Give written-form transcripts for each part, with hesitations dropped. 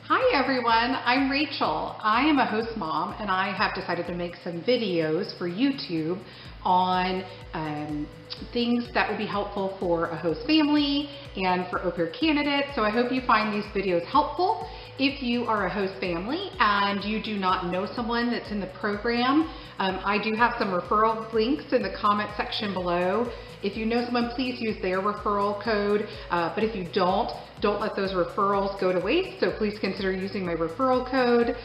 Hi everyone, I'm Rachel. I am a host mom and I have decided to make some videos for YouTube on things that would be helpful for a host family and for au pair candidates. So I hope you find these videos helpful. If you are a host family and you do not know someone that's in the program, I do have some referral links in the comment section below. If you know someone, please use their referral code. But if you don't let those referrals go to waste. So please consider using my referral code.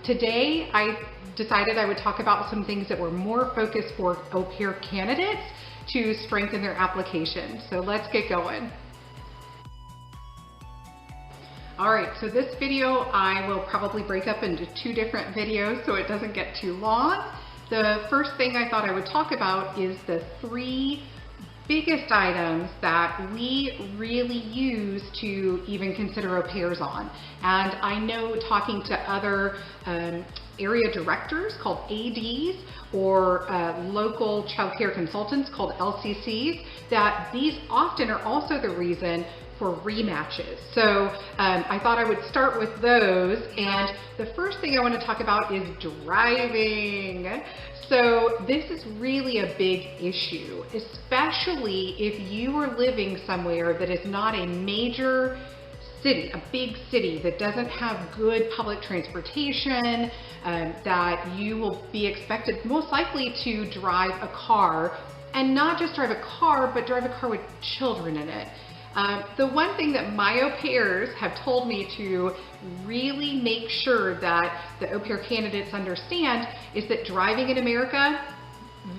Today, I decided I would talk about some things that were more focused for au pair candidates to strengthen their application. So let's get going. All right, so this video I will probably break up into two different videos so it doesn't get too long. The first thing I thought I would talk about is the three biggest items that we really use to even consider au pairs on. And I know talking to other area directors called ADs or local child care consultants called LCCs, that these often are also the reason for rematches. So I thought I would start with those. And the first thing I want to talk about is driving. So this is really a big issue, especially if you are living somewhere that is not a major city, a big city that doesn't have good public transportation, that you will be expected most likely to drive a car, and not just drive a car, but drive a car with children in it. The one thing that my au pairs have told me to really make sure that the au pair candidates understand is that driving in America,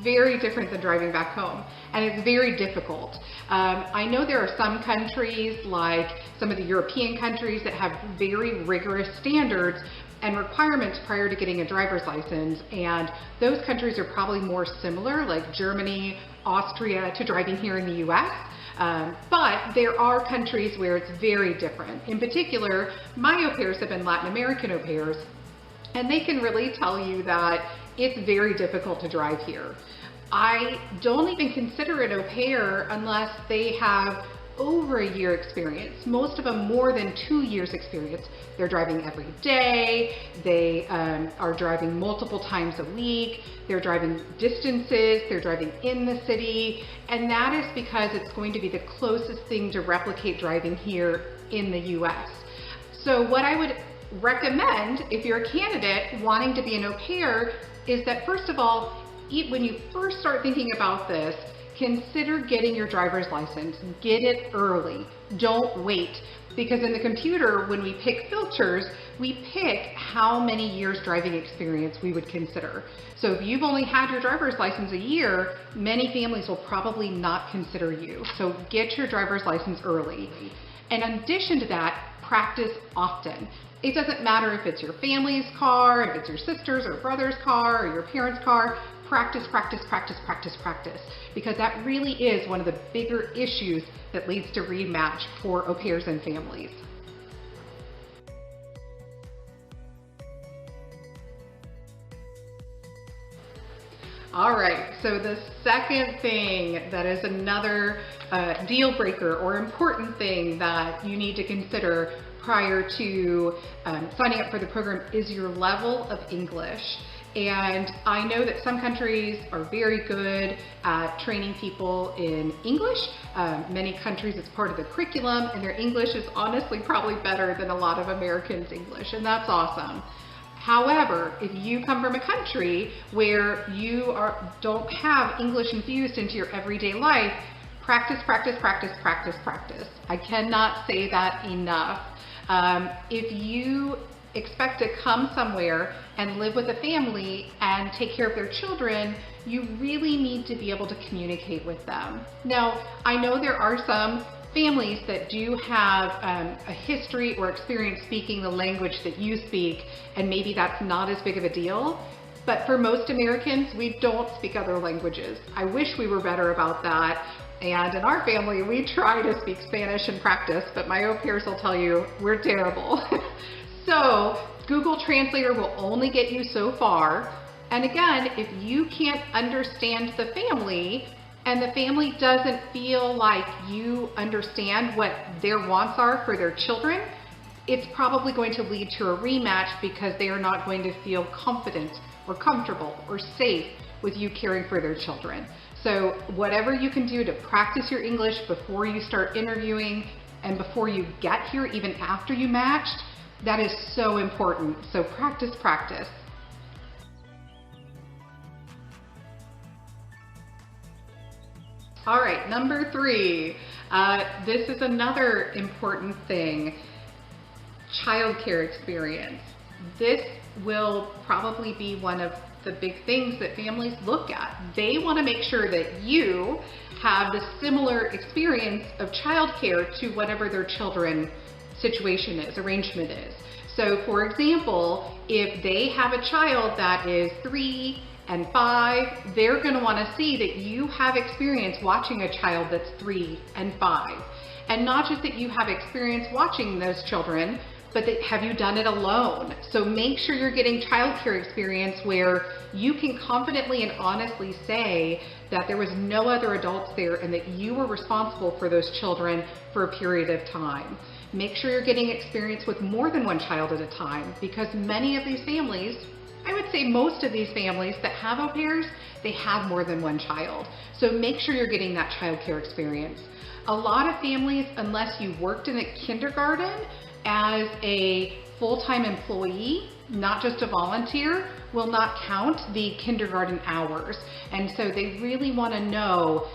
very different than driving back home, and it's very difficult. I know there are some countries, like some of the European countries, that have very rigorous standards and requirements prior to getting a driver's license, and those countries are probably more similar, like Germany, Austria, to driving here in the US. But there are countries where it's very different. In particular, my au pairs have been Latin American au pairs, and they can really tell you that it's very difficult to drive here. I don't even consider it au pair unless they have over a year experience. Most of them more than 2 years experience. They're driving every day. They are driving multiple times a week. They're driving distances. They're driving in the city. And that is because it's going to be the closest thing to replicate driving here in the US. So what I would recommend if you're a candidate wanting to be an au pair is that, first of all, when you first start thinking about this, consider getting your driver's license. Get it early. Don't wait. Because in the computer, when we pick filters, we pick how many years driving experience we would consider. So if you've only had your driver's license a year, many families will probably not consider you. So get your driver's license early. And in addition to that, practice often. It doesn't matter if it's your family's car, if it's your sister's or brother's car, or your parents' car. Practice, practice, practice, practice, practice, because that really is one of the bigger issues that leads to rematch for au pairs and families. All right, so the second thing that is another deal breaker or important thing that you need to consider prior to signing up for the program is your level of English. And I know that some countries are very good at training people in English. Many countries, it's part of the curriculum, and their English is honestly probably better than a lot of Americans' English, and that's awesome. However, if you come from a country where you don't have English infused into your everyday life, practice, practice, practice, practice, practice. I cannot say that enough. If you expect to come somewhere and live with a family and take care of their children, you really need to be able to communicate with them. Now, I know there are some families that do have a history or experience speaking the language that you speak, and maybe that's not as big of a deal. But for most Americans, we don't speak other languages. I wish we were better about that. And in our family, we try to speak Spanish and practice, but my au pairs will tell you we're terrible. So Google Translator will only get you so far. And again, if you can't understand the family and the family doesn't feel like you understand what their wants are for their children, it's probably going to lead to a rematch because they are not going to feel confident or comfortable or safe with you caring for their children. So whatever you can do to practice your English before you start interviewing and before you get here, even after you matched, that is so important. So practice, practice. All right, number 3. This is another important thing. Childcare experience. This will probably be one of the big things that families look at. They want to make sure that you have the similar experience of childcare to whatever their children's situation is, arrangement is. So for example, if they have a child that is 3 and 5, they're going to want to see that you have experience watching a child that's 3 and 5. And not just that you have experience watching those children, but that have you done it alone? So make sure you're getting childcare experience where you can confidently and honestly say that there was no other adults there and that you were responsible for those children for a period of time. Make sure you're getting experience with more than one child at a time, because many of these families, I would say most of these families that have au pairs, they have more than one child. So make sure you're getting that childcare experience. A lot of families, unless you worked in a kindergarten as a full-time employee, not just a volunteer, will not count the kindergarten hours. And so they really want to know,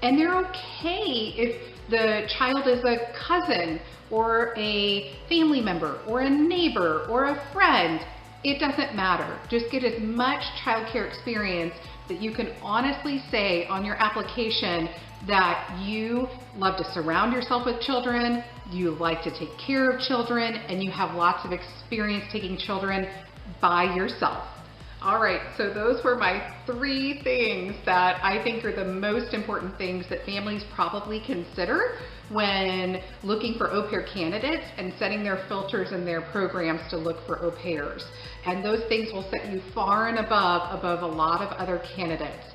and they're okay if the child is a cousin or a family member or a neighbor or a friend. It doesn't matter. Just get as much childcare experience that you can honestly say on your application that you love to surround yourself with children, you like to take care of children, and you have lots of experience taking children by yourself. All right, so those were my 3 things that I think are the most important things that families probably consider when looking for au pair candidates and setting their filters and their programs to look for au pairs. And those things will set you far and above a lot of other candidates.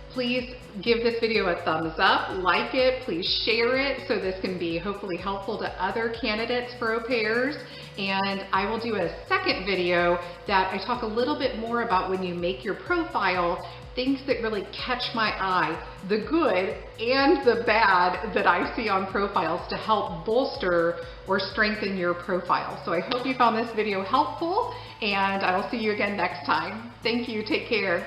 Please give this video a thumbs up, like it, please share it so this can be hopefully helpful to other candidates for au pairs. And I will do a second video that I talk a little bit more about when you make your profile, things that really catch my eye, the good and the bad that I see on profiles to help bolster or strengthen your profile. So I hope you found this video helpful, and I will see you again next time. Thank you, take care.